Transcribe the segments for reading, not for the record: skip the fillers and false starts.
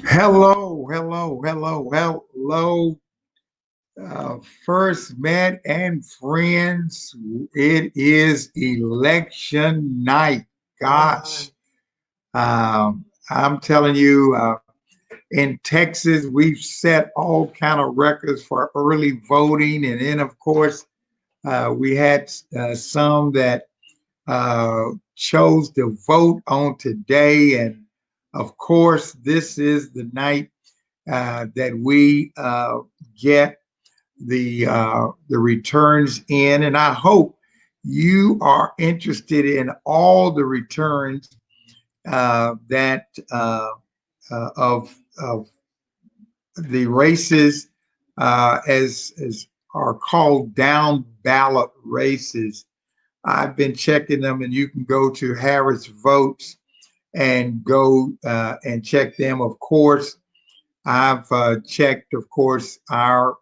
Hello, hello, hello, hello, First Met and friends. It is election night. Gosh, I'm telling you, in Texas, we've set all kind of records for early voting, and then of course, we had some that chose to vote on today, and of course, this is the night that we get the returns in, and I hope you are interested in all the returns that of the races as are called down ballot races. I've been checking them, and you can go to Harris Votes and go and check them. Of course, I've checked, of course, our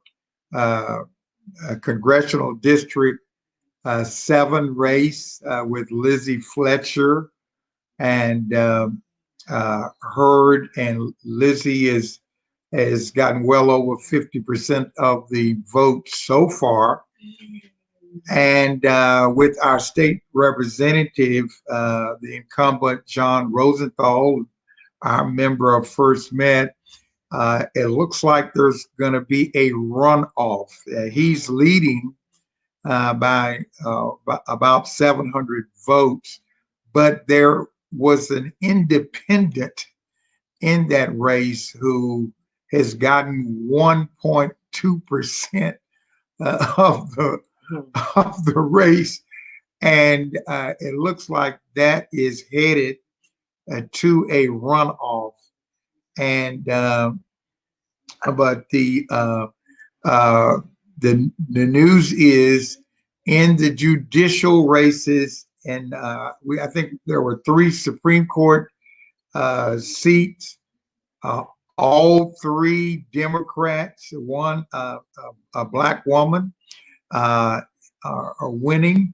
uh, congressional district 7 race with Lizzie Fletcher and Heard, and Lizzie has gotten well over 50% of the vote so far. And with our state representative, the incumbent John Rosenthal, our member of First Met, it looks like there's going to be a runoff. He's leading by about 700 votes, but there was an independent in that race who has gotten 1.2% of the race, and it looks like that is headed to a runoff. And but uh, the news is in the judicial races, and I think there were 3 Supreme Court seats. Uh, all 3 Democrats, one a black woman, are winning.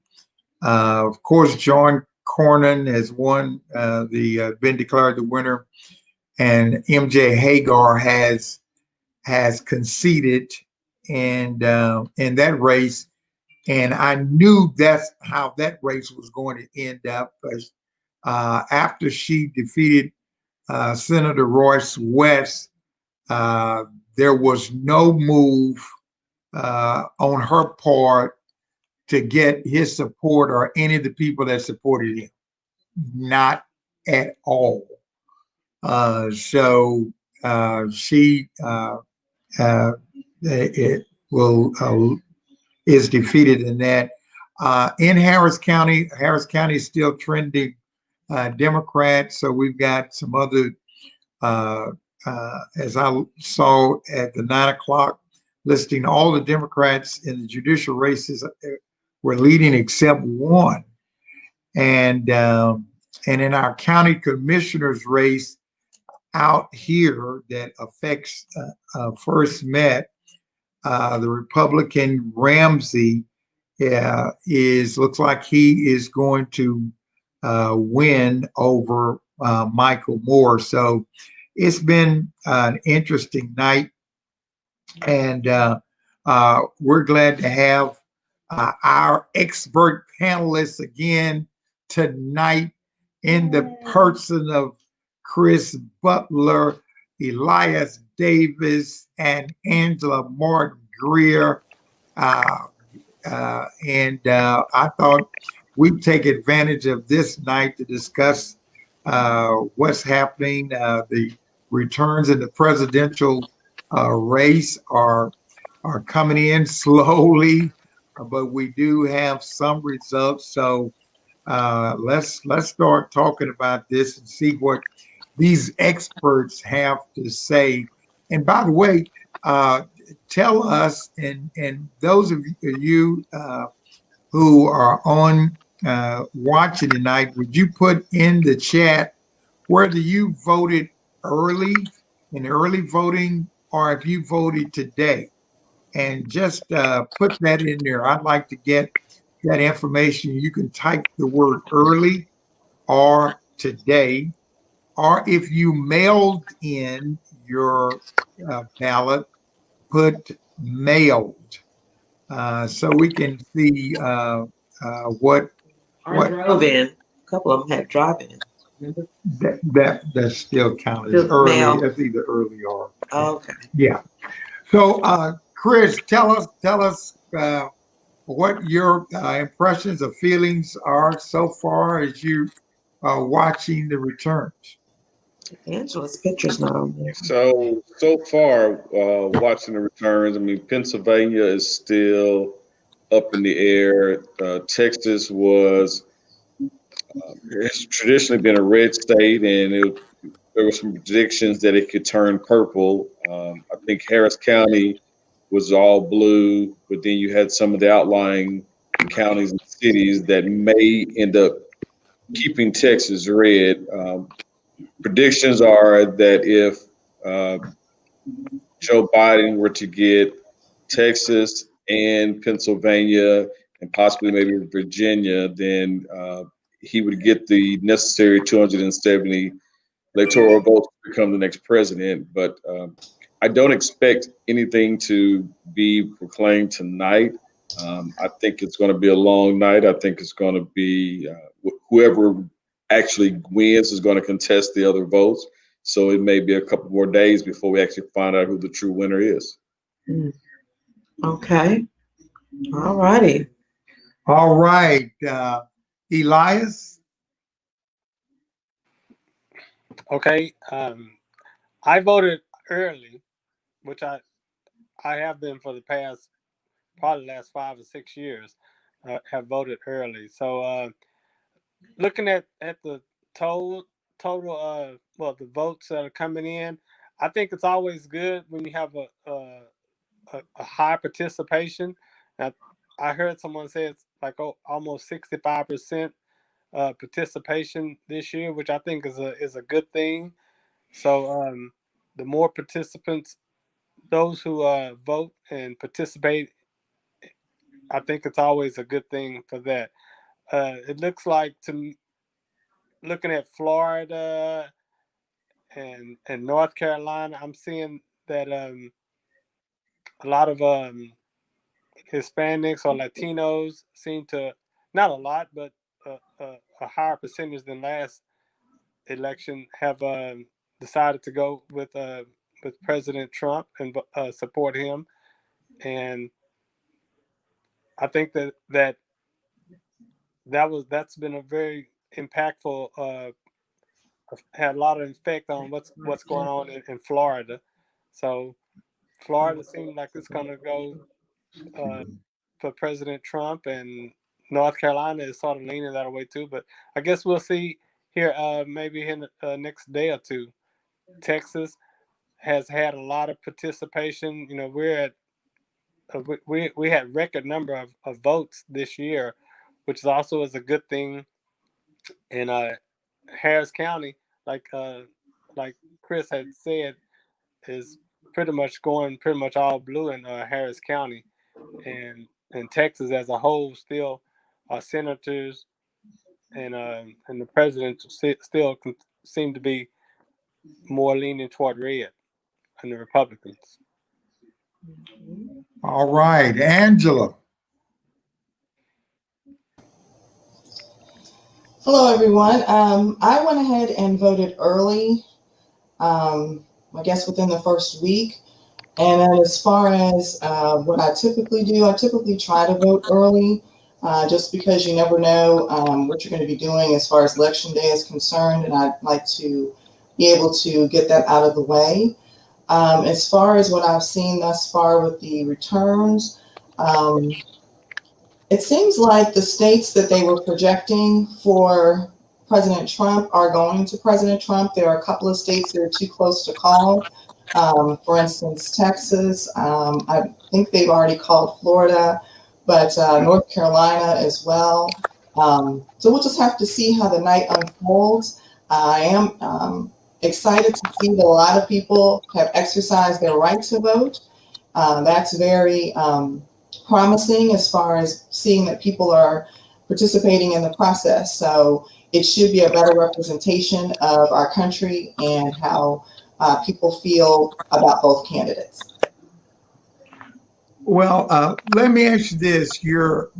Of course, John Cornyn has won been declared the winner, and MJ Hagar has conceded in that race. And I knew that's how that race was going to end up, because after she defeated Senator Royce West, uh, there was no move on her part to get his support or any of the people that supported him. Not at all. So she uh, it will is defeated in that. In Harris County is still trending Democrat. So we've got some other, uh, as I saw at the 9 o'clock listing, all the Democrats in the judicial races were leading except one. And in our county commissioners race out here that affects First Met, the Republican Ramsey looks like he is going to win over Michael Moore. So it's been an interesting night, and we're glad to have our expert panelists again tonight in the person of Chris Butler, Elias Davis, and Angela Martin Greer. Uh, and I thought we'd take advantage of this night to discuss what's happening. The returns in the presidential race are coming in slowly, but we do have some results. So let's start talking about this and see what these experts have to say. And by the way, uh, tell us, and those of you who are on watching tonight, would you put in the chat whether you voted early in early voting or if you voted today? And just put that in there. I'd like to get that information. You can type the word early, or today, or if you mailed in your ballot, put mailed, so we can see what Or drove in. A couple of them had drive-in. Remember? that still count as The early. mail. That's either early or Oh, okay. yeah. So, Chris, tell us what your impressions or feelings are so far as you are watching the returns. Angela's picture's not on there. So far, watching the returns, I mean, Pennsylvania is still up in the air. Texas was it's traditionally been a red state, and there were some predictions that it could turn purple. I think Harris County was all blue, but then you had some of the outlying counties and cities that may end up keeping Texas red. Predictions are that if uh, Joe Biden were to get Texas and Pennsylvania and possibly maybe Virginia, then he would get the necessary 270 electoral votes to become the next president. But I don't expect anything to be proclaimed tonight. I think it's going to be a long night. I think it's going to be whoever actually wins is going to contest the other votes. So it may be a couple more days before we actually find out who the true winner is. Mm. Okay. All righty. All right, Elias. Okay. I voted early, which I have been for the past probably last 5 or 6 years. Have voted early. So looking at the total well, the votes that are coming in, I think it's always good when you have a high participation. Now, I heard someone say it's like almost 65% participation this year, which I think is a good thing. So the more participants, those who vote and participate, I think it's always a good thing for that. It looks like looking at Florida and North Carolina, I'm seeing that a lot of Hispanics or Latinos seem to, not a lot, but a higher percentage than last election, have decided to go with President Trump and support him. And I think that's been a very impactful, had a lot of effect on what's going on in Florida. So Florida seems like it's going to go for President Trump, and North Carolina is sort of leaning that way too. But I guess we'll see here maybe in the next day or two. Texas has had a lot of participation. You know, we're at we had record number of votes this year, which is also is a good thing. In Harris County, like Chris had said, is pretty much all blue in Harris County, and Texas as a whole still our senators and the president still seem to be more leaning toward red and the Republicans. All right, Angela. Hello, everyone. I went ahead and voted early, I guess within the first week. And then as far as what I typically do, I typically try to vote early just because you never know what you're going to be doing as far as election day is concerned. And I'd like to be able to get that out of the way. As far as what I've seen thus far with the returns, it seems like the states that they were projecting for President Trump are going to President Trump. There are a couple of states that are too close to call. For instance, Texas, I think they've already called Florida, but North Carolina as well. So we'll just have to see how the night unfolds. I am excited to see that a lot of people have exercised their right to vote. That's very promising as far as seeing that people are participating in the process. So it should be a better representation of our country and how people feel about both candidates. Well, let me ask you this: your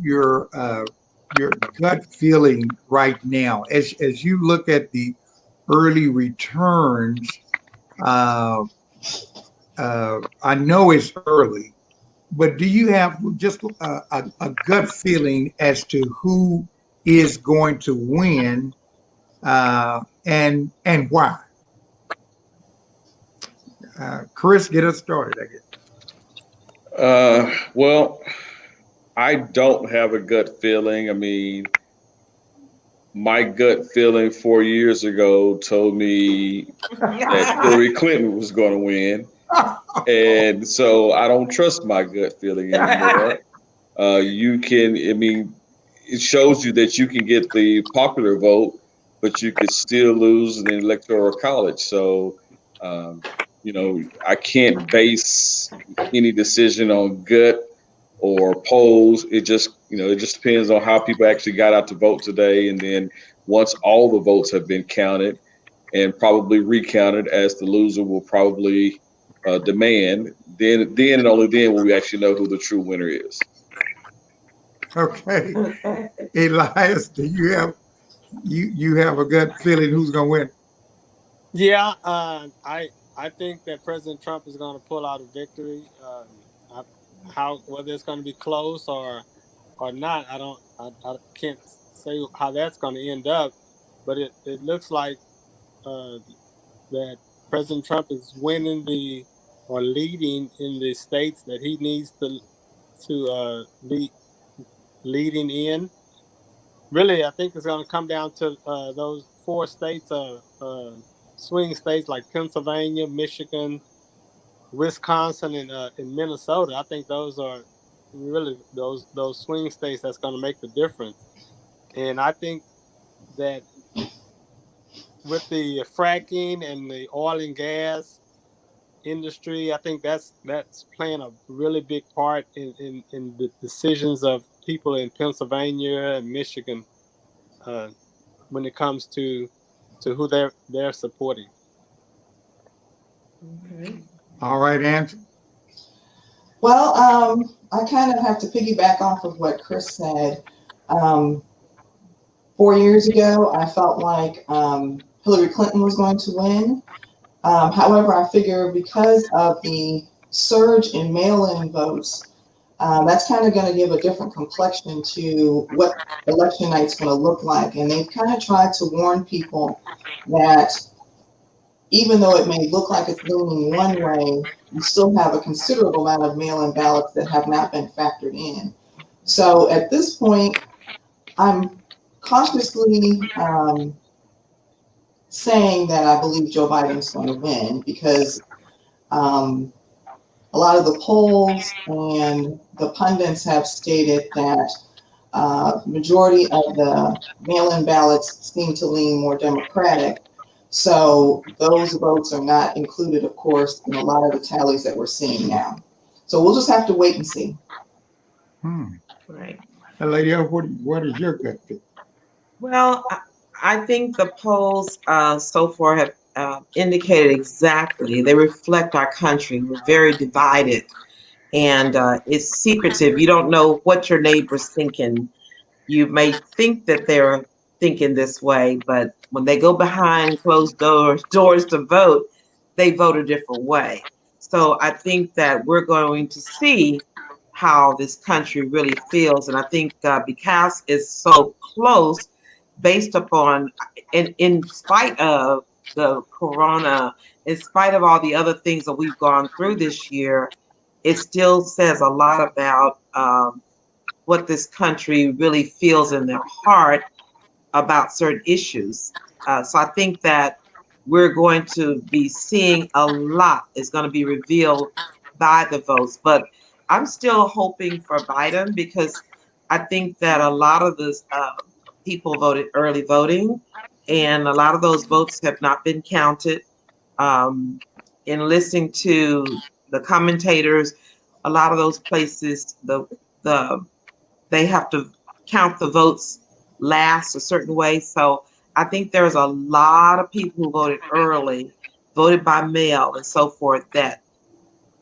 gut feeling right now, as you look at the early returns. I know it's early, but do you have just a gut feeling as to who is going to win, and why? Chris, get us started, I guess. Well, I don't have a gut feeling. I mean, my gut feeling 4 years ago told me that Hillary Clinton was going to win. And so I don't trust my gut feeling anymore. I mean, it shows you that you can get the popular vote, but you could still lose in the electoral college. So, um, I can't base any decision on gut or polls. It just depends on how people actually got out to vote today. And then once all the votes have been counted and probably recounted, as the loser will probably demand, then and only then will we actually know who the true winner is. Okay, Elias, do you have a gut feeling who's going to win? Yeah, I think that President Trump is going to pull out a victory. Whether it's going to be close or not, I can't say how that's going to end up. But it looks like that President Trump is winning or leading in the states that he needs to leading in. Really, I think it's going to come down to those 4 states, swing states like Pennsylvania, Michigan, Wisconsin, and in Minnesota. I think those are really those swing states that's going to make the difference. And I think that with the fracking and the oil and gas industry, I think that's playing a really big part in the decisions of people in Pennsylvania and Michigan when it comes to who they're supporting. Okay. All right, Andrew. Well, I kind of have to piggyback off of what Chris said. 4 years ago, I felt like Hillary Clinton was going to win. However, I figure because of the surge in mail-in votes, that's kind of going to give a different complexion to what election night's going to look like. And they've kind of tried to warn people that even though it may look like it's leaning one way, you still have a considerable amount of mail-in ballots that have not been factored in. So at this point, I'm cautiously saying that I believe Joe Biden's going to win because a lot of the polls and the pundits have stated that majority of the mail-in ballots seem to lean more Democratic. So those votes are not included, of course, in a lot of the tallies that we're seeing now. So we'll just have to wait and see. Right. Lady, what is your gut feel? Well, I think the polls so far have indicated exactly. They reflect our country. We're very divided, and it's secretive. You don't know what your neighbor's thinking. You may think that they're thinking this way, but when they go behind closed doors to vote, they vote a different way. So I think that we're going to see how this country really feels. And I think because it's so close, based upon, in spite of the corona, in spite of all the other things that we've gone through this year, it still says a lot about what this country really feels in their heart about certain issues. So I think that we're going to be seeing a lot is going to be revealed by the votes. But I'm still hoping for Biden because I think that a lot of the people voted early voting, and a lot of those votes have not been counted. In listening to the commentators, a lot of those places, they have to count the votes last a certain way. So I think there's a lot of people who voted early, voted by mail and so forth, that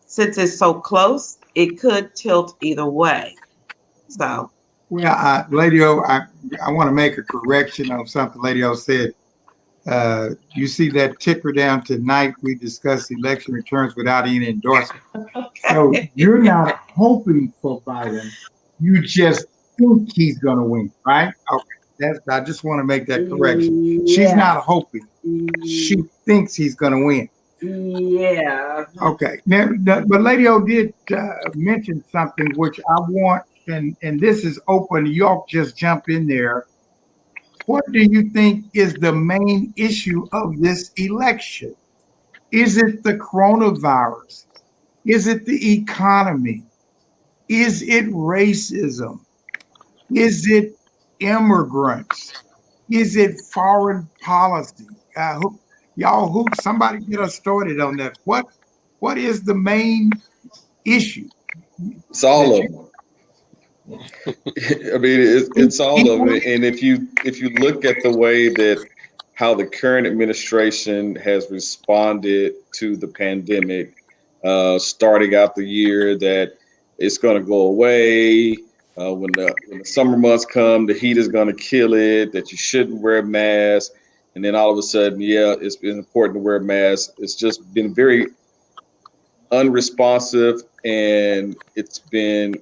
since it's so close, it could tilt either way. So, Well, Lady O, I want to make a correction on something Lady O said. You see that ticker down tonight, we discussed election returns without any endorsement. So you're not hoping for Biden. You just think he's going to win, right? Okay. I just want to make that correction. She's not hoping. She thinks he's going to win. yeah. Okay. Now, but Lady O did mention something which I want, and this is open. Y'all just jump in there. What do you think is the main issue of this election? Is it the coronavirus? Is it the economy? Is it racism? Is it immigrants? Is it foreign policy? Somebody get us started on that. What is the main issue? It's all of them. I mean, it's all of it. And if you look at the way that how the current administration has responded to the pandemic, starting out the year that it's going to go away. When the summer months come, the heat is going to kill it, that you shouldn't wear a mask. And then all of a sudden, yeah, it's been important to wear a mask. It's just been very unresponsive, and it's been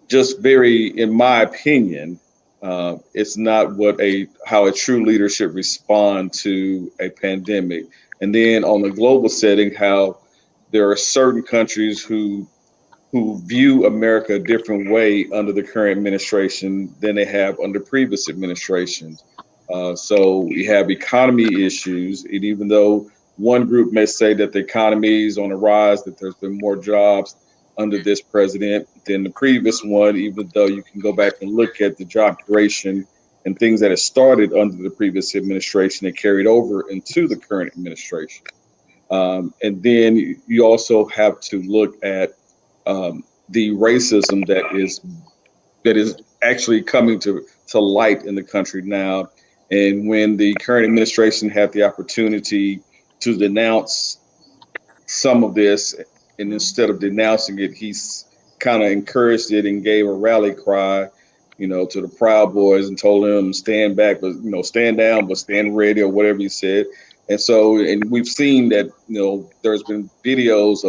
just very, in my opinion, it's not how a true leader should respond to a pandemic. And then on the global setting, how there are certain countries who view America a different way under the current administration than they have under previous administrations. So we have economy issues, and even though one group may say that the economy is on the rise, that there's been more jobs under this president than the previous one, even though you can go back and look at the job creation and things that have started under the previous administration and carried over into the current administration. And then you also have to look at the racism that is actually coming to light in the country now. And when the current administration had the opportunity to denounce some of this, and instead of denouncing it, he's kind of encouraged it and gave a rally cry, to the Proud Boys and told them stand back, but stand down, but stand ready, or whatever he said. And so, and we've seen that, there's been videos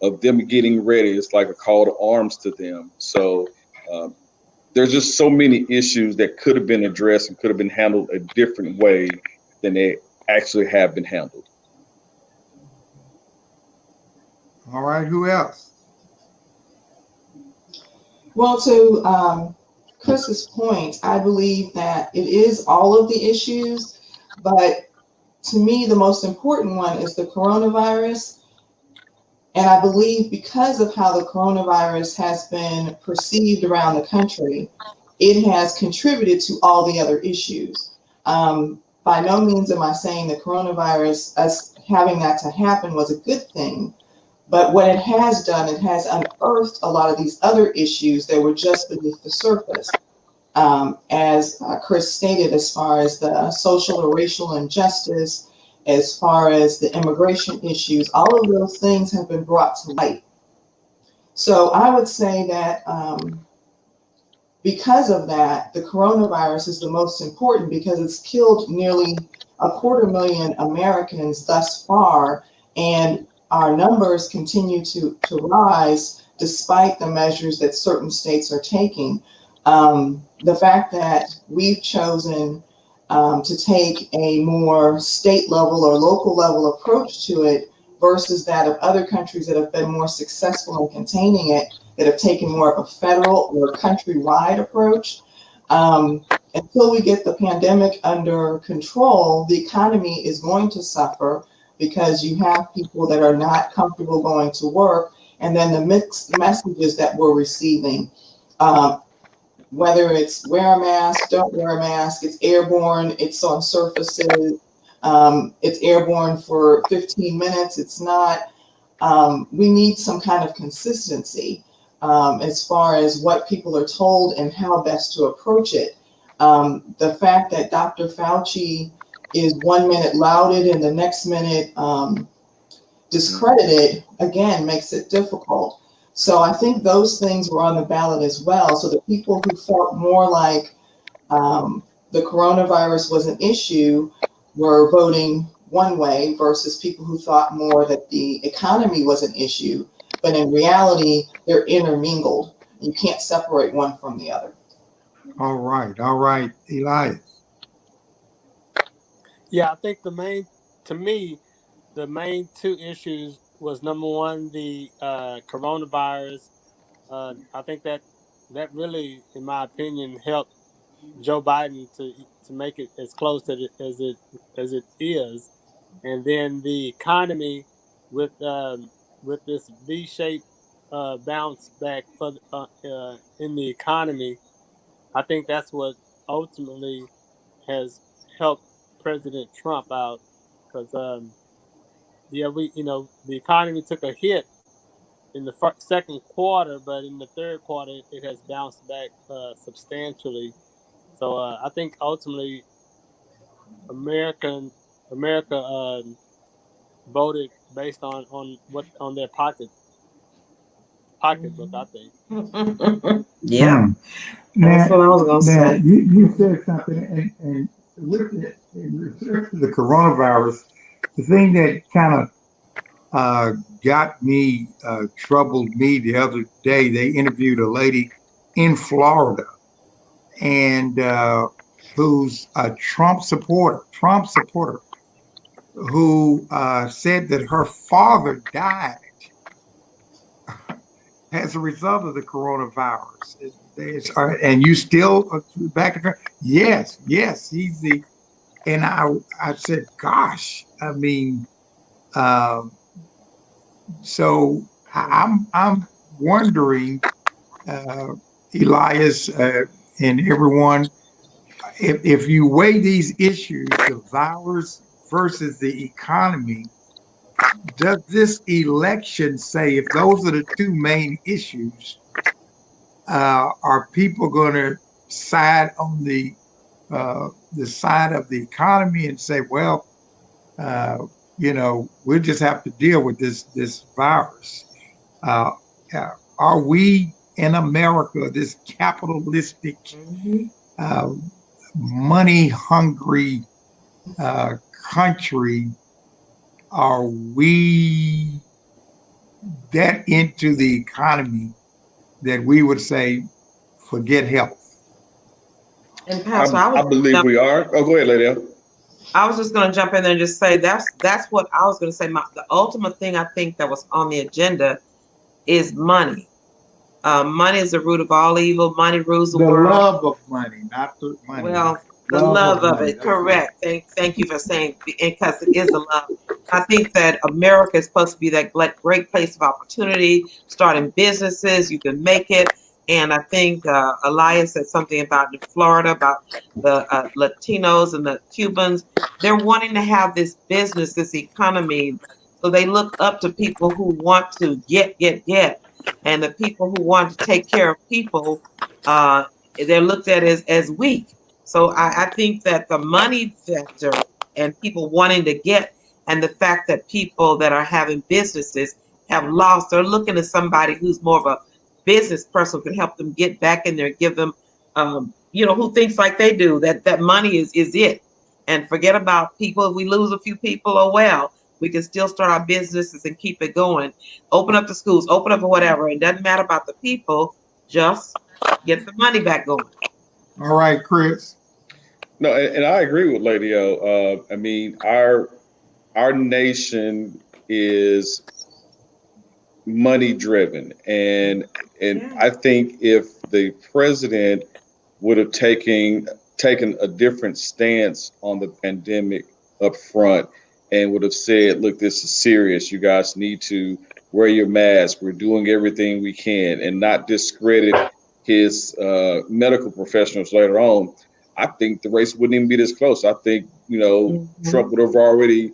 of them getting ready. It's like a call to arms to them. So there's just so many issues that could have been addressed and could have been handled a different way than they actually have been handled. All right, who else? Well, to Chris's point, I believe that it is all of the issues, but to me, the most important one is the coronavirus. And I believe because of how the coronavirus has been perceived around the country, it has contributed to all the other issues. By no means am I saying the coronavirus, us having that to happen, was a good thing. But what it has done, it has unearthed a lot of these other issues that were just beneath the surface. As Chris stated, as far as the social or racial injustice, as far as the immigration issues, all of those things have been brought to light. So I would say that because of that, the coronavirus is the most important because it's killed nearly 250,000 Americans thus far, and our numbers continue to rise despite the measures that certain states are taking. The fact that we've chosen to take a more state level or local level approach to it versus that of other countries that have been more successful in containing it, that have taken more of a federal or countrywide approach. Until we get the pandemic under control, the economy is going to suffer because you have people that are not comfortable going to work, and then the mixed messages that we're receiving. Whether it's wear a mask, don't wear a mask, it's airborne, it's on surfaces, it's airborne for 15 minutes, it's not. We need some kind of consistency as far as what people are told and how best to approach it. The fact that Dr. Fauci is 1 minute lauded and the next minute discredited, again, makes it difficult. So I think those things were on the ballot as well. So the people who felt more like the coronavirus was an issue were voting one way versus people who thought more that the economy was an issue. But in reality, they're intermingled. You can't separate one from the other. All right, Elias. Yeah, I think to me, the main two issues was number one, the coronavirus. I think that really, in my opinion, helped Joe Biden to make it as close to it as it is, and then the economy with this V-shaped bounce back in the economy. I think that's what ultimately has helped President Trump out because yeah, the economy took a hit in the second quarter, but in the third quarter it has bounced back substantially. So I think ultimately America voted based on their pocketbook. I think. Yeah, Now, that's what I was gonna say. you said something, and with in research to the coronavirus, the thing that kind of got me, troubled me the other day, they interviewed a lady in Florida and who's a Trump supporter, who said that her father died as a result of the coronavirus. And you still back at yes, he's the. And I said, gosh, I mean, so I'm wondering, Elias, and everyone, if you weigh these issues, the virus versus the economy, does this election say if those are the two main issues, are people going to side on the side of the economy and say, well, we'll just have to deal with this virus? Are we in America, this capitalistic, money hungry country, are we that into the economy that we would say forget health? And Pastor, I believe we are. Oh, go ahead, Lady. I was just going to jump in there and just say that's what I was going to say. The ultimate thing I think that was on the agenda is money. Money is the root of all evil. Money rules the world. The love of money, not the money. Well, the love of it. Correct. Thank you for saying, because it is a love. I think that America is supposed to be that great place of opportunity, starting businesses. You can make it. And I think Elias said something about in Florida, about the Latinos and the Cubans. They're wanting to have this business, this economy. So they look up to people who want to get. And the people who want to take care of people, they're looked at as weak. So I think that the money factor and people wanting to get, and the fact that people that are having businesses have lost, they're looking at somebody who's more of a business person who can help them get back in there, give them, who thinks like they do, that money is it. And forget about people. If we lose a few people, oh well, we can still start our businesses and keep it going. Open up the schools, open up whatever. It doesn't matter about the people, just get the money back going. All right, Chris. No, and I agree with Lady O. I mean, our nation is money driven, and I think if the president would have taken a different stance on the pandemic up front and would have said, look, this is serious. You guys need to wear your mask. We're doing everything we can, and not discredit his medical professionals later on. I think the race wouldn't even be this close. I think, Trump would have already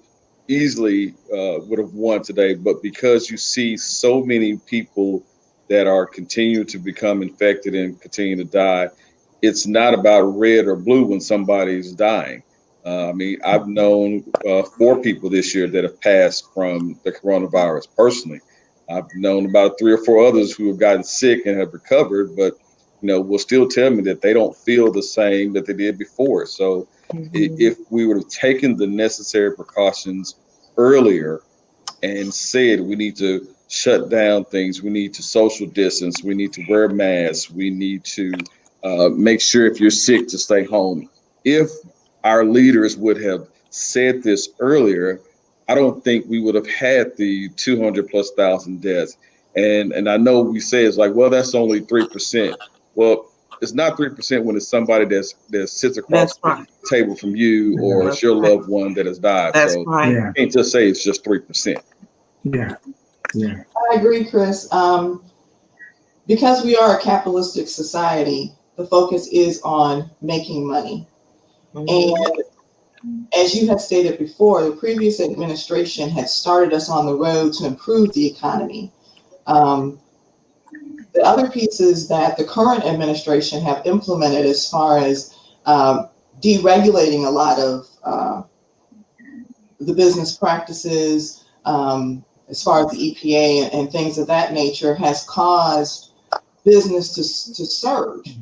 easily would have won today. But because you see so many people that are continuing to become infected and continue to die, it's not about red or blue when somebody's dying. I mean, I've known 4 people this year that have passed from the coronavirus personally. I've known about 3 or 4 others who have gotten sick and have recovered, but will still tell me that they don't feel the same that they did before. So if we would have taken the necessary precautions earlier and said we need to shut down things, we need to social distance, we need to wear masks, we need to make sure if you're sick to stay home. If our leaders would have said this earlier, I don't think we would have had the 200,000+ deaths. And I know we say it's like, well, that's only 3%. Well, it's not 3% when it's somebody that sits across the table from you, or it's your loved one that has died. That's so right. you can't just say it's just 3%. Yeah. Yeah. I agree, Chris. Because we are a capitalistic society, the focus is on making money. And as you have stated before, the previous administration had started us on the road to improve the economy. The other pieces that the current administration have implemented as far as deregulating a lot of the business practices, as far as the EPA and things of that nature, has caused business to surge.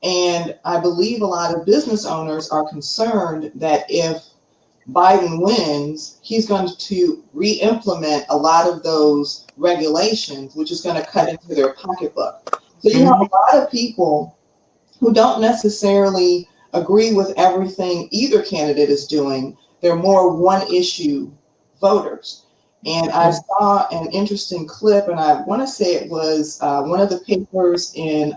And I believe a lot of business owners are concerned that if Biden wins, he's going to re-implement a lot of those regulations, which is going to cut into their pocketbook. So you have a lot of people who don't necessarily agree with everything either candidate is doing. They're more one-issue voters. And I saw an interesting clip, and I want to say it was one of the papers in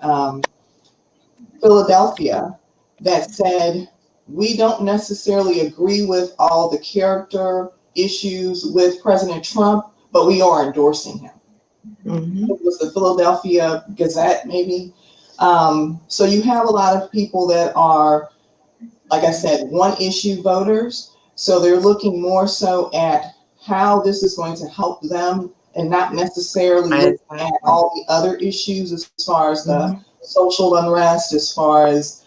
Philadelphia that said, we don't necessarily agree with all the character issues with President Trump, but we are endorsing him. It was the Philadelphia Gazette, maybe. So you have a lot of people that are, like I said, one-issue voters. So they're looking more so at how this is going to help them and not necessarily looking at all the other issues as far as the social unrest, as far as,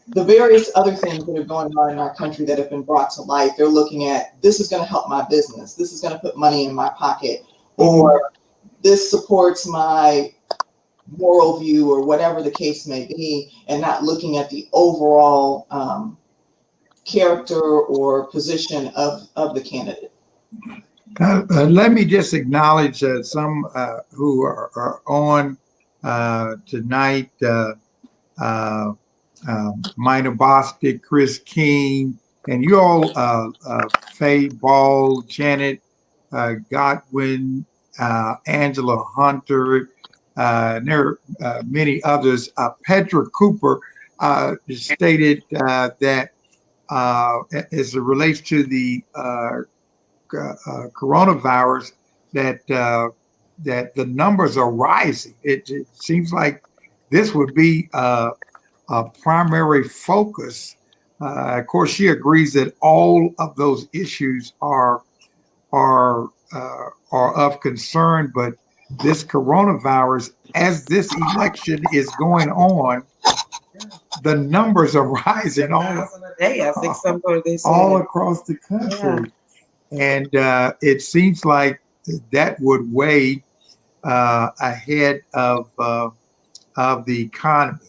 the various other things that are going on in our country that have been brought to light. They're looking at, this is going to help my business. This is going to put money in my pocket, or this supports my moral view, or whatever the case may be, and not looking at the overall character or position of the candidate. Let me just acknowledge some who are on tonight. Minor Bostic, Chris King, and you all, Faye Ball, Janet Godwin, Angela Hunter, and there are many others. Petra Cooper stated that as it relates to the coronavirus, that the numbers are rising. It seems like this would be a primary focus. Of course, she agrees that all of those issues are of concern, but this coronavirus, as this election is going on, the numbers are rising all across the country. And it seems like that would weigh ahead of the economy.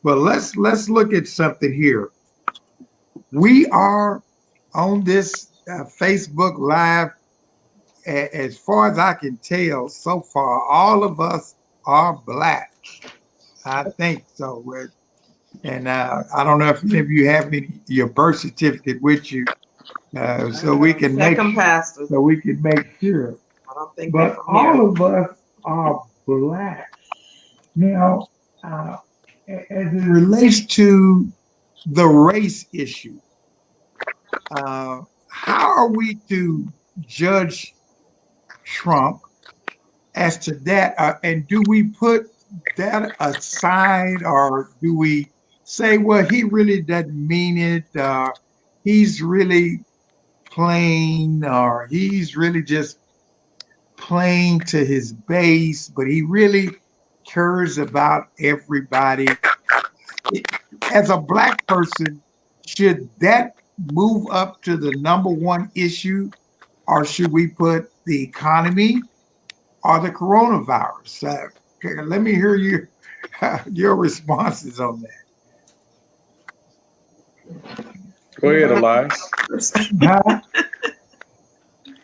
Well, let's look at something here. We are on this Facebook Live. As far as I can tell so far, all of us are Black. I think so. And I don't know if any of you have your birth certificate with you, so we can make sure. I don't think but all of us are Black. Now, as it relates to the race issue, how are we to judge Trump as to that? And do we put that aside, or do we say, well, he really doesn't mean it, he's really playing, or he's really just playing to his base, but he really cares about everybody. As a Black person, should that move up to the number one issue, or should we put the economy or the coronavirus? Okay, let me hear your responses on Go ahead, Elias. that.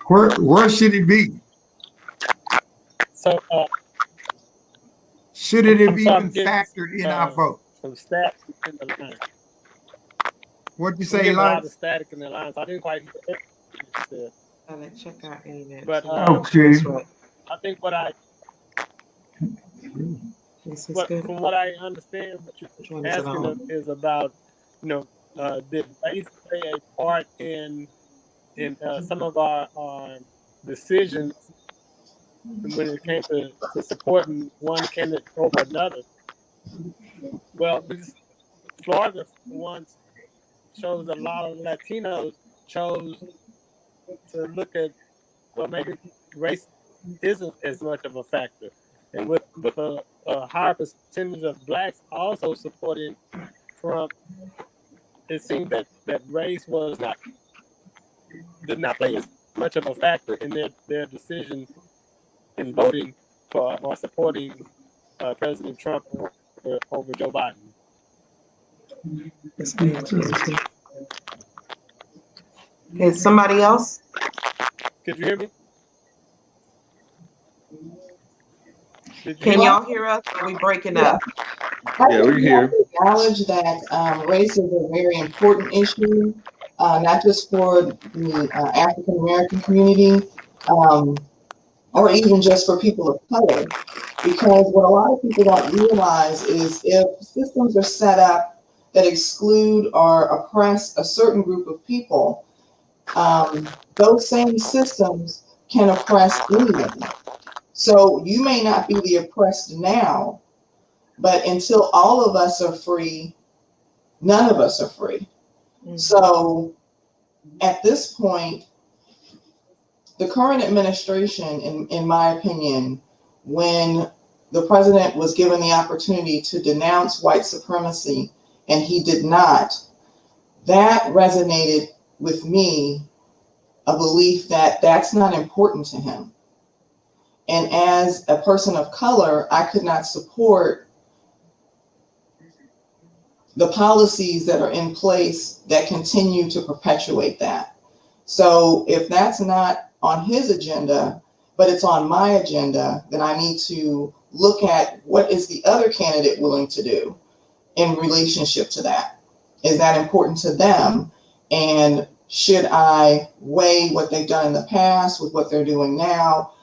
Huh? Where should it be? So Should it have I'm sorry, even I'm getting factored in our vote? some static in the line. What'd you I'm say, getting a lot Eli? of static in the line, so I didn't quite hear what you said. Let's check our internet. But Okay. I think what I This is what good. from what I understand, what Which you're one is it asking on? is about, did race play a part in some of our decisions when it came to supporting one candidate over another? Well, Florida once chose a lot of Latinos chose to look at, well, maybe race isn't as much of a factor, and with a higher percentage of Blacks also supporting Trump, it seemed that race did not play as much of a factor in their decision in voting for or supporting President Trump over Joe Biden. Is somebody else? Could you hear me? Can y'all hear us? Are we breaking up? Yeah, we here. Acknowledge that race is a very important issue, not just for the African American community, or even just for people of color. Because what a lot of people don't realize is if systems are set up that exclude or oppress a certain group of people, those same systems can oppress anyone. So you may not be the oppressed now, but until all of us are free, none of us are free. Mm-hmm. So at this point, the current administration, in my opinion, when the president was given the opportunity to denounce white supremacy and he did not, that resonated with me, a belief that that's not important to him. And as a person of color, I could not support the policies that are in place that continue to perpetuate that. So if that's not on his agenda, but it's on my agenda, then I need to look at what is the other candidate willing to do in relationship to that. Is that important to them? And should I weigh what they've done in the past with what they're doing now?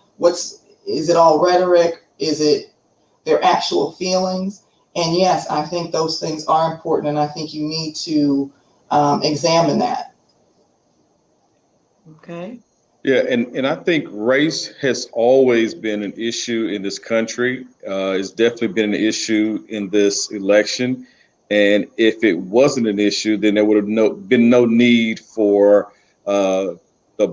Is it all rhetoric? Is it their actual feelings? And yes, I think those things are important, and I think you need to examine that. Okay. Yeah, and I think race has always been an issue in this country. It's definitely been an issue in this election. And if it wasn't an issue, then there would have been no need for the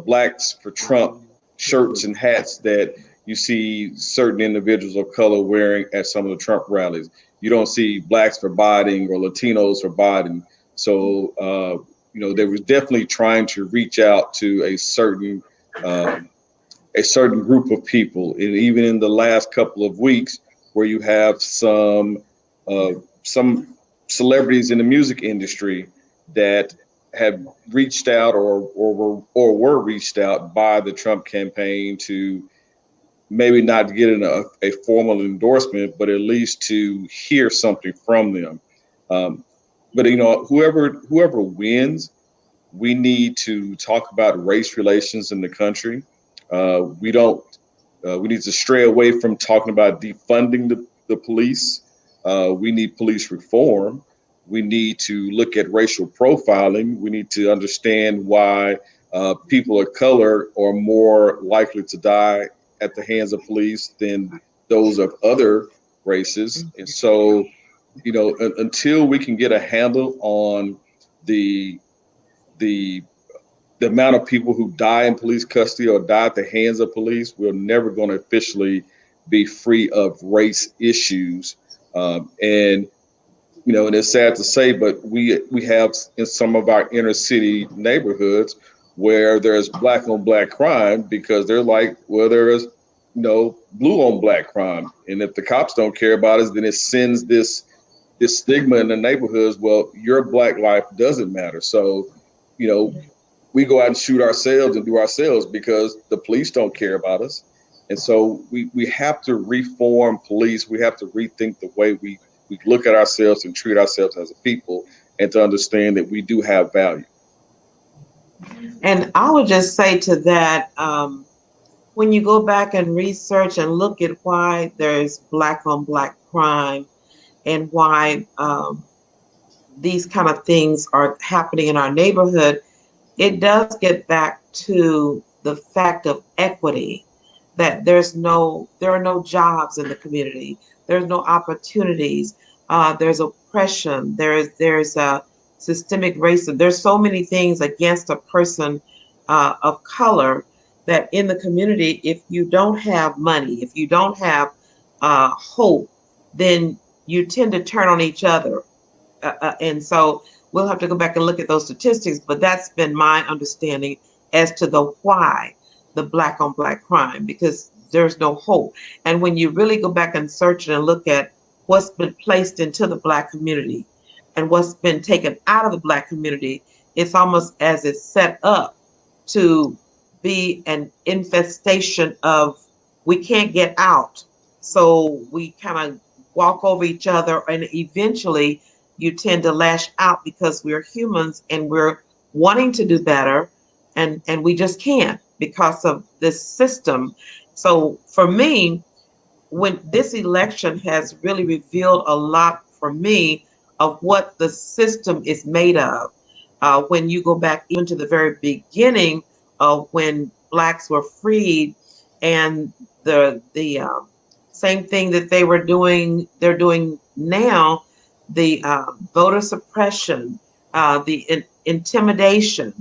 Blacks for Trump shirts and hats that you see certain individuals of color wearing at some of the Trump rallies. You don't see Blacks for Biden or Latinos for Biden. So, they were definitely trying to reach out to a certain group of people. And even in the last couple of weeks, where you have some celebrities in the music industry that have reached out or were reached out by the Trump campaign to maybe not get a formal endorsement, but at least to hear something from them. But whoever wins, we need to talk about race relations in the country. We need to stray away from talking about defunding the police. We need police reform. We need to look at racial profiling. We need to understand why people of color are more likely to die at the hands of police than those of other races. And so, until we can get a handle on the amount of people who die in police custody or die at the hands of police, we're never going to officially be free of race issues. And and it's sad to say, but we have in some of our inner city neighborhoods where there's black on black crime because they're like, well, there is blue on black crime, and if the cops don't care about us, then it sends this stigma in the neighborhoods. Well, your black life doesn't matter, so we go out and shoot ourselves and do ourselves because the police don't care about us. And so we have to reform police. We have to rethink the way we look at ourselves and treat ourselves as a people, and to understand that we do have value. And I would just say to that, when you go back and research and look at why there's black on black crime and why these kind of things are happening in our neighborhood, it does get back to the fact of equity, that there are no jobs in the community. There's no opportunities. There's oppression. There's systemic racism. There's so many things against a person of color that in the community, if you don't have money, if you don't have hope, then you tend to turn on each other. And so we'll have to go back and look at those statistics, but that's been my understanding as to the why the black on black crime, because there's no hope. And when you really go back and search and look at what's been placed into the black community and what's been taken out of the black community, it's almost as it's set up to be an infestation of, we can't get out. So we kind of walk over each other, and eventually you tend to lash out because we're humans and we're wanting to do better, and we just can't because of this system. So for me, when this election has really revealed a lot for me of what the system is made of. When you go back even to the very beginning of when blacks were freed, and the same thing that they're doing now, the voter suppression, the intimidation,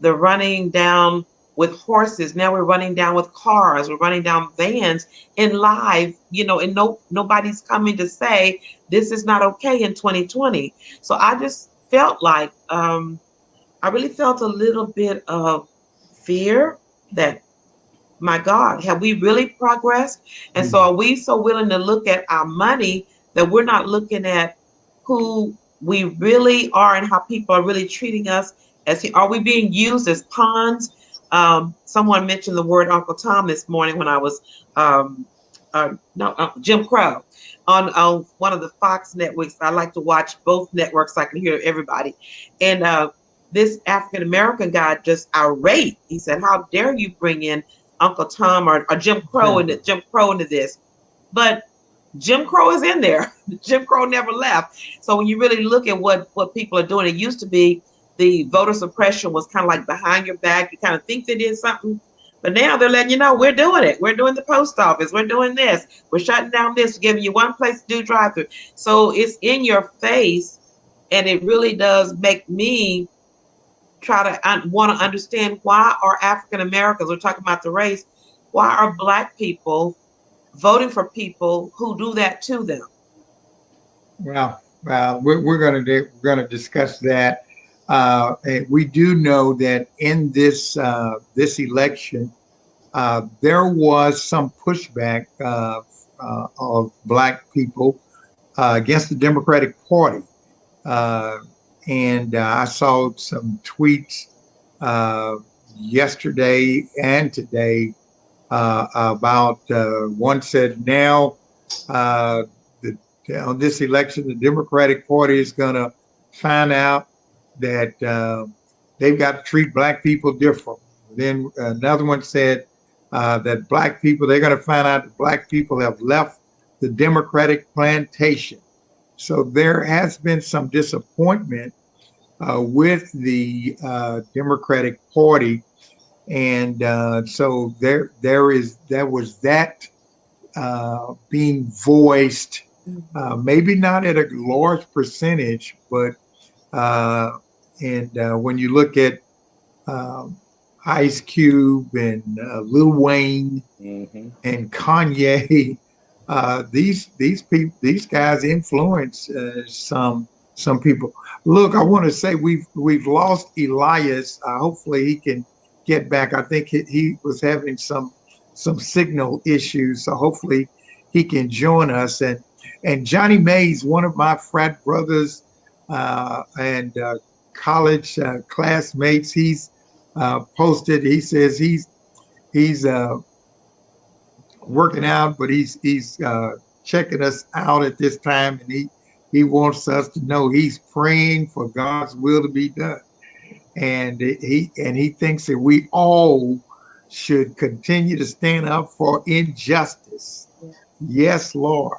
the running down with horses. Now we're running down with cars. We're running down vans in live, and nobody's coming to say this is not okay in 2020. So I just felt like, I really felt a little bit of fear that, my God, have we really progressed? And so are we so willing to look at our money that we're not looking at who we really are and how people are really treating us? Are we being used as pawns? Someone mentioned the word Uncle Tom this morning when I was Jim Crow on one of the Fox networks. I like to watch both networks so I can hear everybody. And this African American guy just irate. He said, "How dare you bring in Uncle Tom or Jim Crow into this?" But Jim Crow is in there. Jim Crow never left. So when you really look at what people are doing, it used to be the voter suppression was kind of like behind your back. You kind of think they did something, but now they're letting you know, we're doing it. We're doing the post office. We're doing this. We're shutting down this, giving you one place to do drive-through. So it's in your face, and it really does make me try to want to understand, why are African Americans, we're talking about the race, why are Black people voting for people who do that to them? Well, we're going to discuss that. We do know that in this election, there was some pushback of Black people against the Democratic Party. And I saw some tweets yesterday and today about one said, now on this election, the Democratic Party is going to find out that they've got to treat Black people different. Then another one said that Black people, they're going to find out that Black people have left the Democratic plantation. So there has been some disappointment with the Democratic Party, and so there was that being voiced, maybe not at a large percentage, but when you look at Ice Cube and Lil Wayne and Kanye, these guys influence some people. Look, I want to say we've lost Elias. Hopefully he can get back. I think he was having some signal issues, so hopefully he can join us. And Johnny Mays, one of my frat brothers and college classmates, he's posted. He says he's working out, but he's checking us out at this time, and he wants us to know he's praying for God's will to be done, and he thinks that we all should continue to stand up for injustice. Yes, Lord,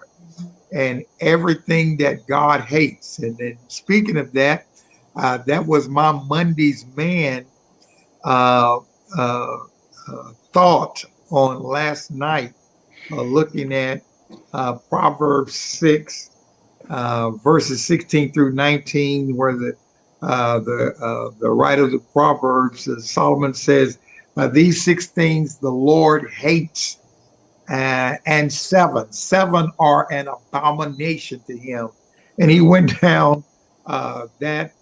and everything that God hates. And then speaking of that, that was my Monday's man thought on last night, looking at Proverbs 6, verses 16 through 19, where the writer of the Proverbs, Solomon says, these 6 things the Lord hates, and seven are an abomination to him. And he went down that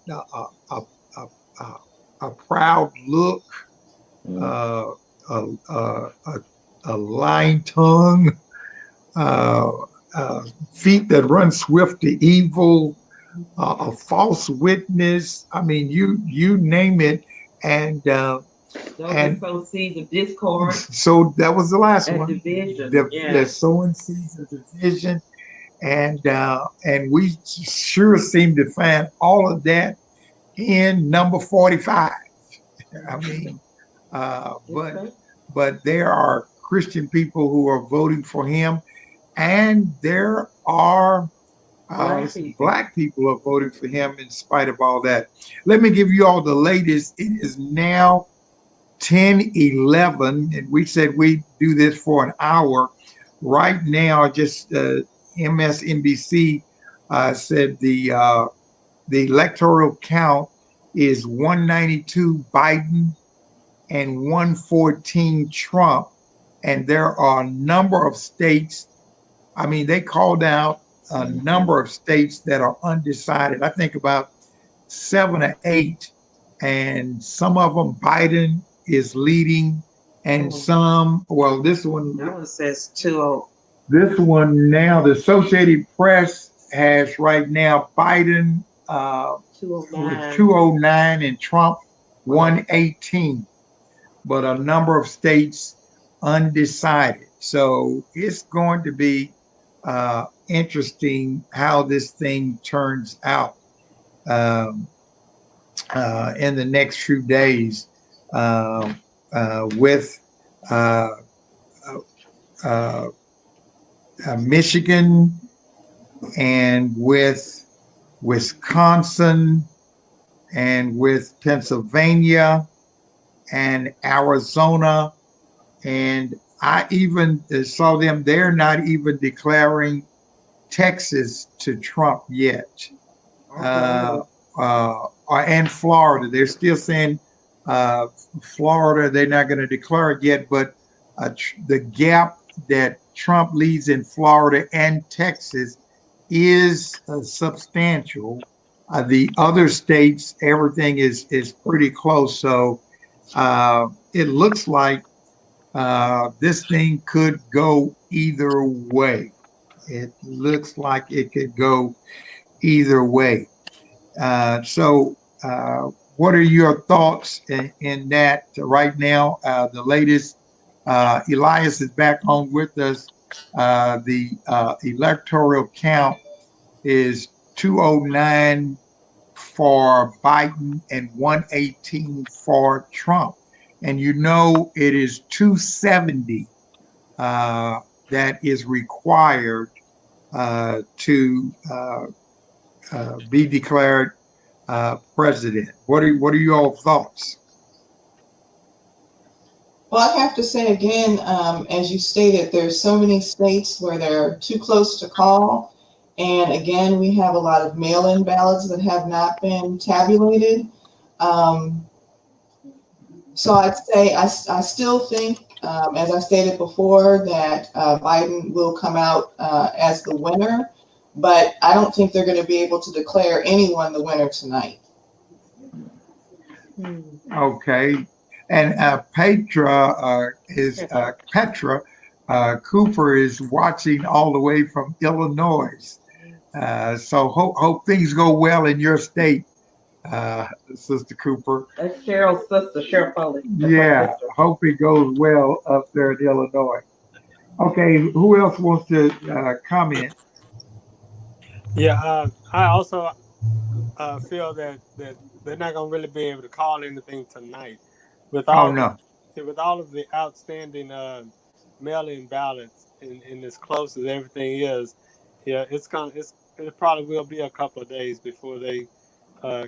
a proud look, a lying tongue, feet that run swift to evil, a false witness. I mean, you name it. And sow seeds of discord. So that was the last and one. Division. The sowing seeds of division, and we sure seem to find all of that in number 45. I mean, but there are Christian people who are voting for him, and there are black people are voting for him in spite of all that. Let me give you all the latest. It is now 10:11, and we said we do this for an hour. Right now, just MSNBC said the electoral count is 192 Biden and 114 Trump, and there are a number of states. I mean, they called out a number of states that are undecided. I think about 7 or 8, and some of them Biden is leading, and some, well, this one. That one says 2-0. This one now, the Associated Press has right now Biden 209 and Trump 118, but a number of states undecided. So it's going to be interesting how this thing turns out in the next few days with Michigan and with Wisconsin and with Pennsylvania and Arizona. And I even saw them, they're not even declaring Texas to Trump yet. And Florida, they're still saying Florida, they're not going to declare it yet, but the gap that Trump leads in Florida and Texas is substantial. The other states, everything is pretty close. So it looks like this thing could go either way. It looks like it could go either way. So what are your thoughts in that right now? The latest, Elias is back on with us. The electoral count is 209 for Biden and 118 for Trump. And you know it is 270 that is required to be declared president. What are your thoughts? Well, I have to say again, as you stated, there's so many states where they're too close to call. And again, we have a lot of mail-in ballots that have not been tabulated. So I'd say I still think as I stated before, that Biden will come out as the winner, but I don't think they're going to be able to declare anyone the winner tonight. Okay. And Petra Cooper is watching all the way from Illinois. So hope things go well in your state, Sister Cooper. That's Cheryl's sister, Cheryl Foley. That's my Yeah, sister. hope it goes well up there in Illinois. Okay, who else wants to comment? Yeah, I also feel that they're not gonna really be able to call anything tonight with Oh all no. the outstanding mail-in ballots and as close as everything is. Yeah, it probably will be a couple of days before they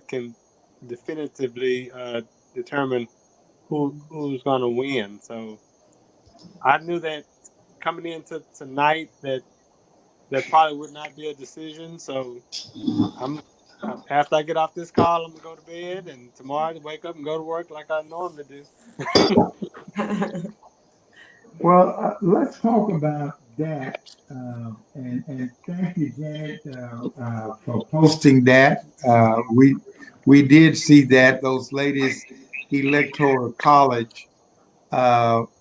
can definitively determine who's gonna win. So I knew that coming into tonight that there probably would not be a decision. So I'm after I get off this call, I'm gonna go to bed, and tomorrow I wake up and go to work like I normally do. Well, let's talk about that. And thank you, Janet, for posting that. We did see that those latest electoral college.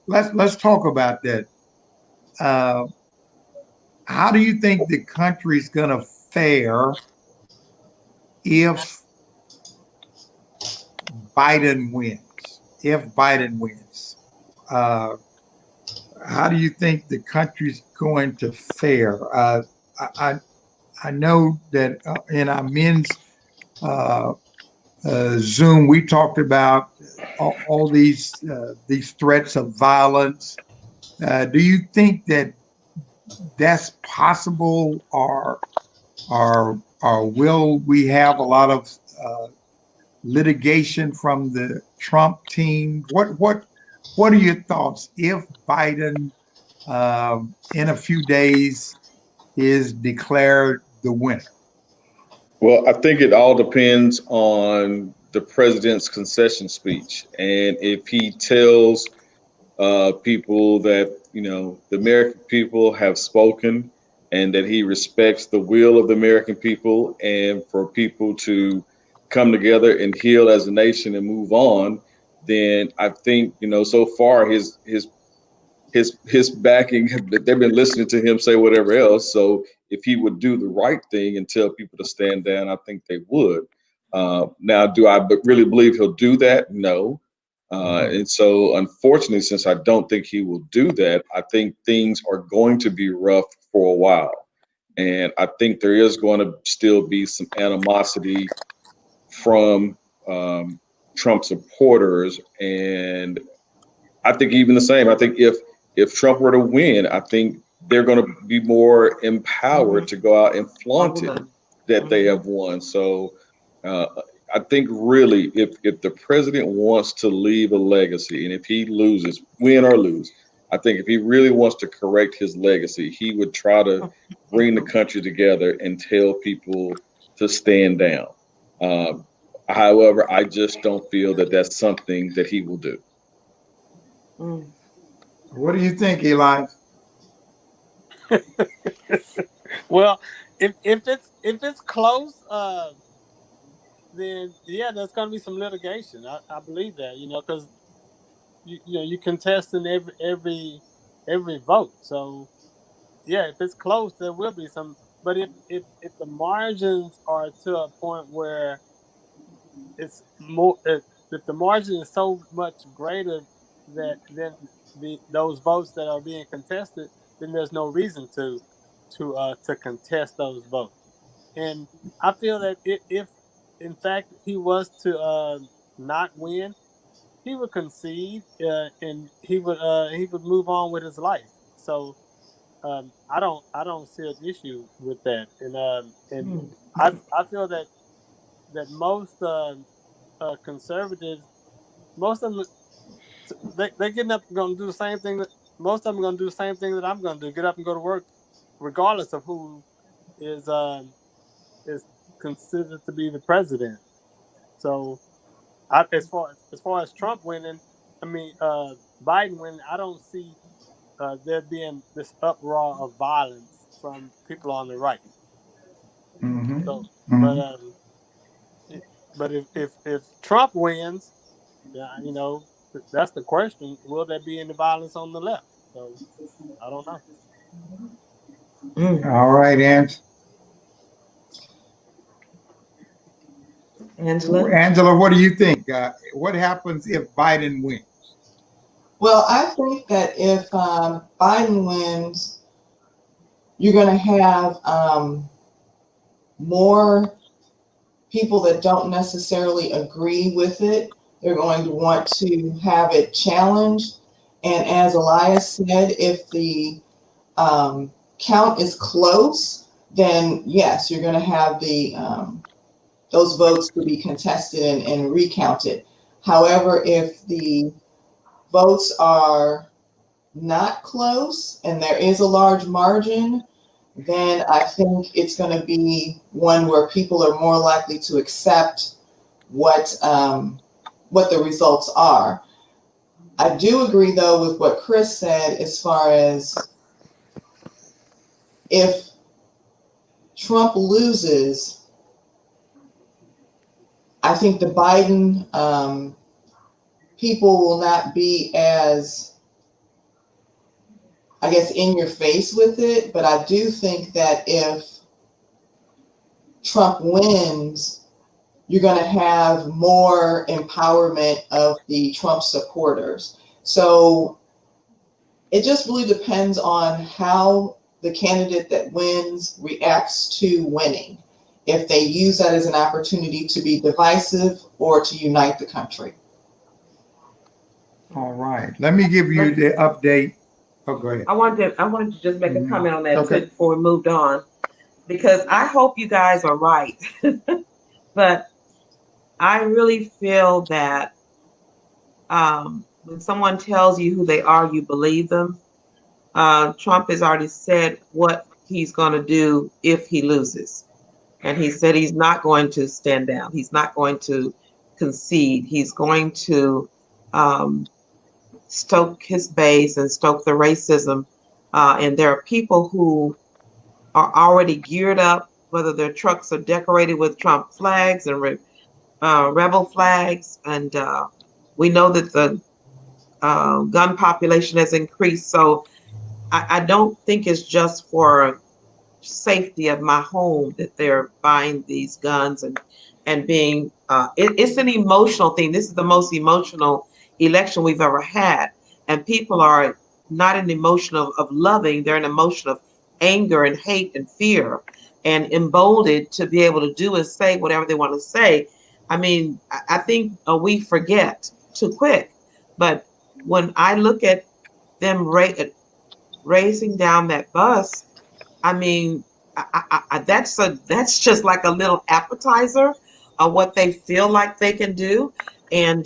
Let's talk about that. Uh, how do you think the country's gonna fare if Biden wins? If Biden wins, uh, how do you think the country's going to fare? I I know that in our men's uh, Zoom we talked about all these threats of violence. Do you think that that's possible, or will we have a lot of litigation from the Trump team? What are your thoughts if Biden in a few days is declared the winner? Well, I think it all depends on the president's concession speech. And if he tells people that, the American people have spoken and that he respects the will of the American people and for people to come together and heal as a nation and move on, then I think, so far his backing, they've been listening to him say whatever else. So if he would do the right thing and tell people to stand down, I think they would. Now, do I really believe he'll do that? No. And so, unfortunately, since I don't think he will do that, I think things are going to be rough for a while. And I think there is going to still be some animosity from Trump supporters. And I think even the same. I think if Trump were to win, I think they're going to be more empowered to go out and flaunt it that they have won. So uh, I think really, if the president wants to leave a legacy, and if he loses, win or lose, I think if he really wants to correct his legacy, he would try to bring the country together and tell people to stand down. Um, However, I just don't feel that that's something that he will do. What do you think, Eli? Well, if it's close, then yeah, there's gonna be some litigation. I believe that, because you contest in every vote. So yeah, if it's close, there will be some. But if the margins are to a point where it's more, if the margin is so much greater that than those votes that are being contested, then there's no reason to contest those votes. And I feel that if in fact he was to not win, he would concede, and he would move on with his life. So I don't see an issue with that, and I feel that most conservatives, most of them, they getting up and going to do the same thing that most of them are going to do the same thing that I'm going to do: get up and go to work, regardless of who is is considered to be the president. So, as far as Trump winning, I mean, Biden win, I don't see there being this uproar of violence from people on the right. Mhm. So, but Mhm. but if Trump wins, yeah, that's the question. Will there be any violence on the left? So I don't know. Mm. All right, Angela? Angela, what do you think? What happens if Biden wins? Well, I think that if Biden wins, you're going to have more people that don't necessarily agree with it. They're going to want to have it challenged. And as Elias said, if the count is close, then yes, you're going to have the those votes to be contested and recounted. However, if the votes are not close and there is a large margin, then I think it's going to be one where people are more likely to accept what the results are. I do agree, though, with what Chris said as far as if Trump loses, I think the Biden people will not be as, I guess, in your face with it. But I do think that if Trump wins, you're going to have more empowerment of the Trump supporters. So it just really depends on how the candidate that wins reacts to winning. If they use that as an opportunity to be divisive or to unite the country. All right. Let me give you the update. Oh, go ahead. I wanted to just make a Mhm. comment on that too Okay. before we moved on, because I hope you guys are right. But I really feel that when someone tells you who they are, you believe them. Trump has already said what he's going to do if he loses. And he said he's not going to stand down. He's not going to concede. He's going to um, stoke his base and stoke the racism. And there are people who are already geared up, whether their trucks are decorated with Trump flags and rebel flags. And we know that the gun population has increased. So I don't think it's just for safety of my home that they're buying these guns and being it's an emotional thing. This is the most emotional election we've ever had, and people are not an emotion of loving, they're an emotion of anger and hate and fear, and emboldened to be able to do and say whatever they want to say. I mean, I think we forget too quick, but when I look at them racing down that bus, I mean, that's just like a little appetizer of what they feel like they can do. And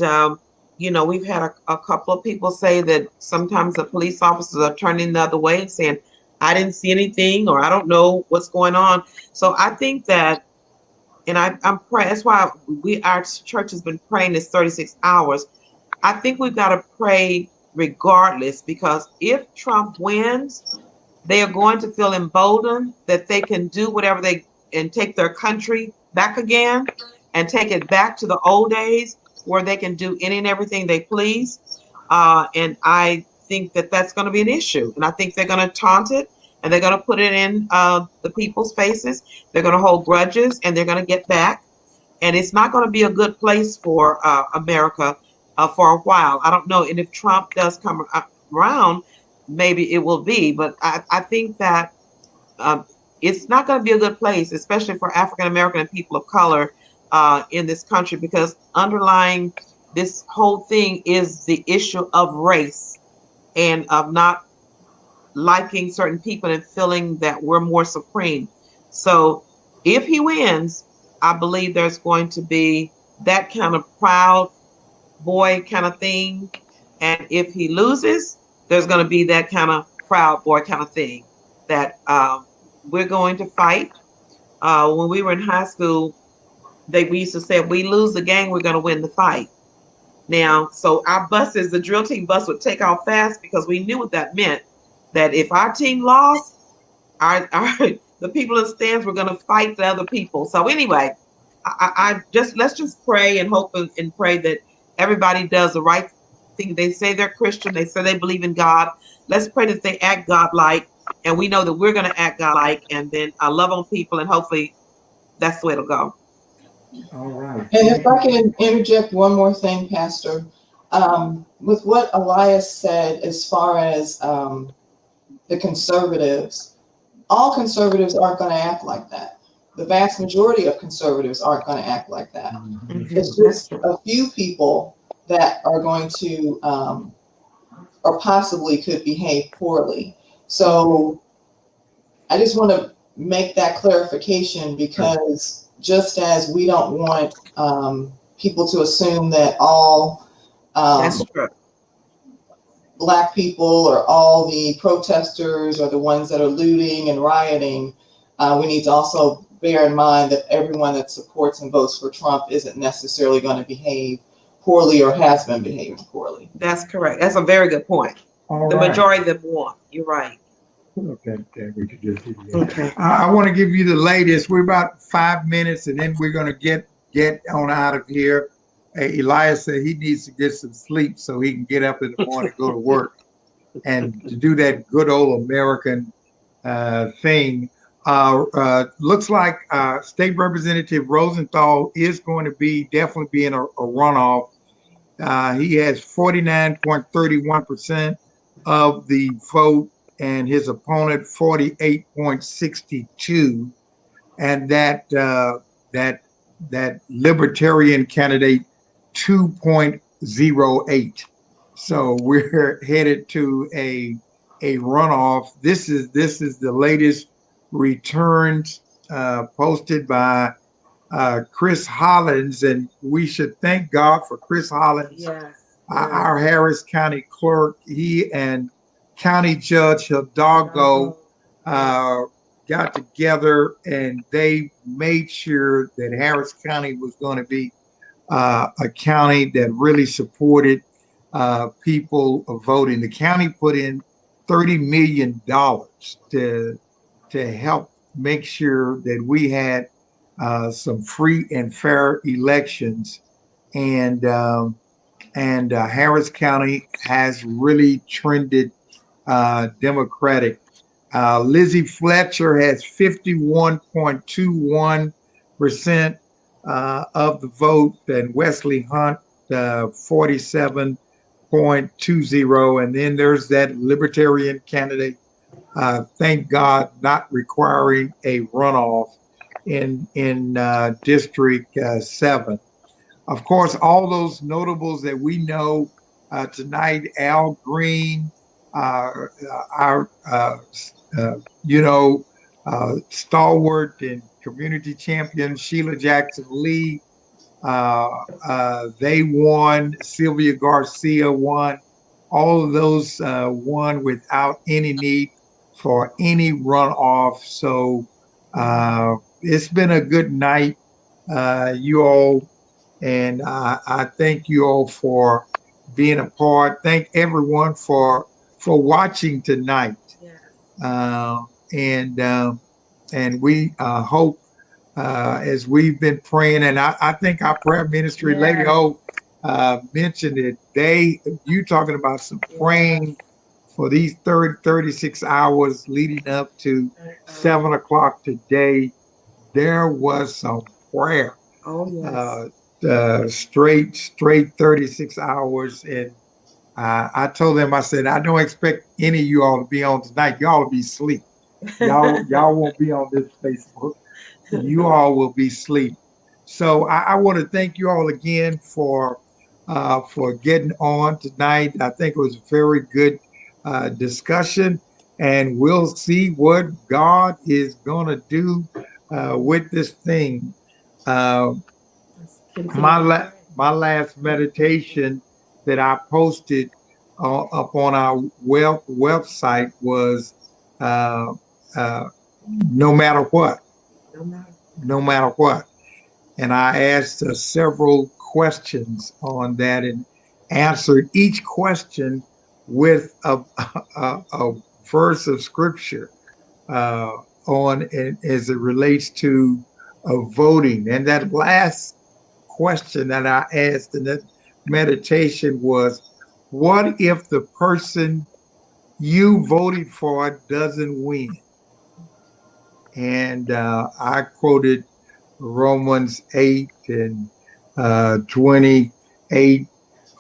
we've had a couple of people say that sometimes the police officers are turning the other way and saying, "I didn't see anything," or "I don't know what's going on." So I think that, and I'm praying. That's why our church has been praying this 36 hours. I think we've got to pray regardless, because if Trump wins, they are going to feel emboldened that they can do whatever they and take their country back again and take it back to the old days where they can do any and everything they please. And I think that that's going to be an issue. And I think they're going to taunt it, and they're going to put it in the people's faces. They're going to hold grudges, and they're going to get back. And it's not going to be a good place for America for a while. I don't know. And if Trump does come around, maybe it will be. But I think that um, it's not going to be a good place, especially for African American and people of color in this country, because underlying this whole thing is the issue of race and of not liking certain people and feeling that we're more supreme. So if he wins, I believe there's going to be that kind of proud boy kind of thing. And if he loses, there's going to be that kind of proud boy kind of thing that we're going to fight. When we were in high school, we used to say, if we lose the game, we're going to win the fight. Now, so our buses, the drill team bus would take off fast because we knew what that meant. That if our team lost, our the people in the stands were going to fight the other people. So anyway, I just let's just pray and hope and pray that everybody does the right thing. They say they're Christian. They say they believe in God. Let's pray that they act God-like, and we know that we're going to act God-like, and then I love on people, and hopefully that's the way it'll go. All right. And if I can interject one more thing, Pastor, with what Elias said as far as the conservatives, all conservatives aren't going to act like that. The vast majority of conservatives aren't going to act like that. It's just a few people that are going to, or possibly could behave poorly. So I just want to make that clarification, because just as we don't want people to assume that all That's true. Black people or all the protesters are the ones that are looting and rioting, we need to also bear in mind that everyone that supports and votes for Trump isn't necessarily going to behave poorly or has been behaving poorly. That's correct. That's a very good point. All The right. majority of them won't. You're right. Okay, we could just do that. Okay. I want to give you the latest. We're about 5 minutes, and then we're going to get on out of here. Elias said he needs to get some sleep so he can get up in the morning and go to work, and to do that good old American thing. Looks like State Representative Rosenthal is going to definitely be in a runoff. He has 49.31% of the vote, and his opponent 48.62, and that Libertarian candidate 2.08. So we're headed to a runoff. This is the latest returns posted by Chris Hollins, and we should thank God for Chris Hollins, Yes. our Harris County clerk. He and County Judge Hidalgo got together, and they made sure that Harris County was going to be a county that really supported people voting. The county put in $30 million to help make sure that we had some free and fair elections, and Harris County has really trended Democratic. Lizzie Fletcher has 51.21% of the vote, and Wesley Hunt 47.20%. And then there's that Libertarian candidate, thank God, not requiring a runoff in District 7. Of course, all those notables that we know tonight: Al Green, our stalwart and community champion Sheila Jackson Lee, they won. Sylvia Garcia won. All of those won without any need for any runoff. So it's been a good night, you all. And I thank you all for being a part. Thank everyone for watching tonight. Yes. And we hope, as we've been praying, and I think our prayer ministry, Yes. Lady O, mentioned it. You talking about some praying for these 36 hours leading up to 7 o'clock today. There was some prayer. Oh, yes. Straight 36 hours. And I told them, I said, I don't expect any of you all to be on tonight. Y'all will be asleep. Y'all won't be on this Facebook. You all will be asleep. So I want to thank you all again for getting on tonight. I think it was a very good discussion, and we'll see what God is going to do with this thing. My last meditation that I posted up on our website was no matter what. No matter what. And I asked several questions on that, answered each question with a verse of scripture on it as it relates to voting. And that last question that I asked in that meditation was, what if the person you voted for doesn't win? And I quoted Romans 8 and 28,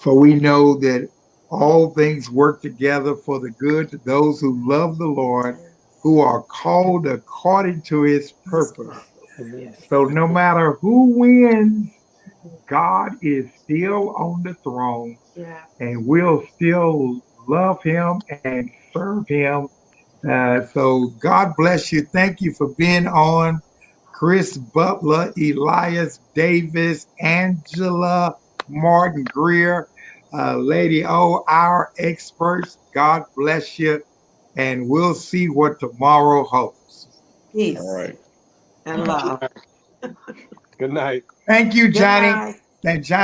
for we know that all things work together for the good to those who love the Lord, who are called according to his purpose. So no matter who wins, God is still on the throne, and we'll still love him and serve him. So God bless you. Thank you for being on. Chris Butler, Elias Davis, Angela Martin Greer, Lady O, our experts. God bless you. And we'll see what tomorrow holds. Peace All right. and love. Good night. Thank you, Good Johnny. night. And Johnny.